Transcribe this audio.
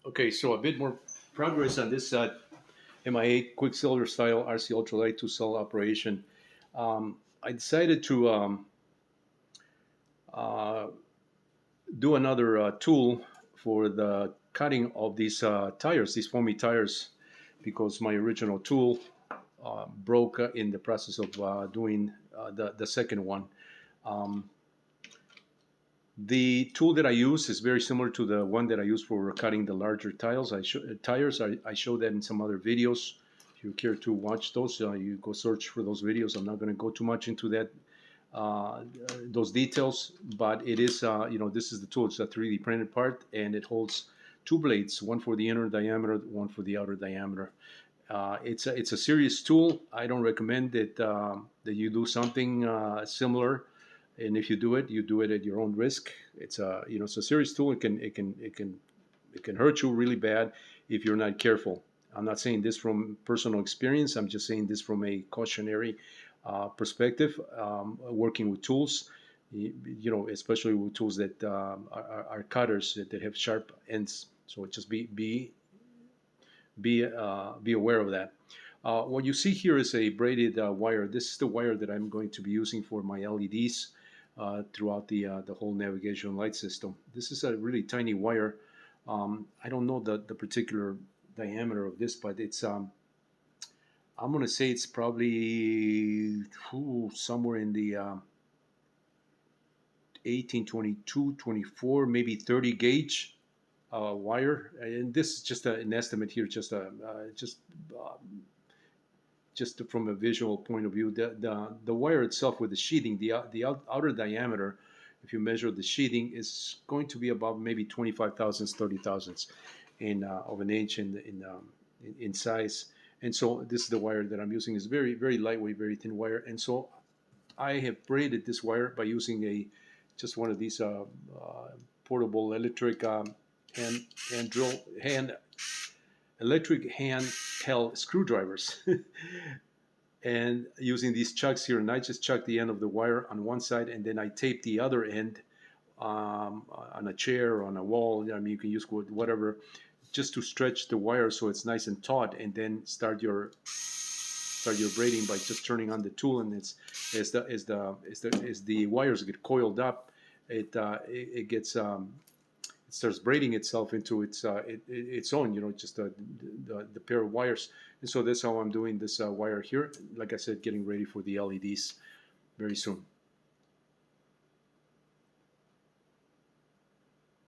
Okay, so a bit more progress on this MIA Quicksilver style RC Ultralight two cell operation. I decided to uh, do another tool for the cutting of these tires, these foamy tires, because my original tool broke in the process of doing the second one. Um, The tool that I use is very similar to the one that I use for cutting the larger tiles. Tires. I show that in some other videos. If you care to watch those, you go search for those videos. I'm not going to go too much into that those details, but it is this is the tool. It's a 3D printed part, and it holds two blades, one for the inner diameter, one for the outer diameter. It's a serious tool. I don't recommend that you do something similar, and if you do it at your own risk. It's a serious tool. It can hurt you really bad if you're not careful. I'm not saying this from personal experience. I'm just saying this from a cautionary perspective. Working with tools, especially with tools that are cutters that have sharp ends. So just be aware of that. What you see here is a braided wire. This is the wire that I'm going to be using for my LEDs throughout the whole navigation light system. This is a really tiny wire. I don't know the particular diameter of this, but I'm going to say it's probably somewhere in the 18, 22, 24, maybe 30 gauge wire. And this is just an estimate here, uh, just from a visual point of view. The wire itself with the sheathing, outer diameter, if you measure the sheathing, is going to be about maybe 25 thousandths, 30 thousandths of an inch in size. And so this is the wire that I'm using. Is very very lightweight, very thin wire. And so I have braided this wire by using just one of these portable electric hand drill hand electric hand held screwdrivers. And using these chucks here, and I just chuck the end of the wire on one side, and then I tape the other end on a chair, on a wall. I mean, you can use whatever, just to stretch the wire so it's nice and taut, and then start your braiding by just turning on the tool. And it's as the wires get coiled up, it gets it starts braiding itself into its own, just the pair of wires. And so that's how I'm doing this wire here. Like I said, getting ready for the LEDs very soon.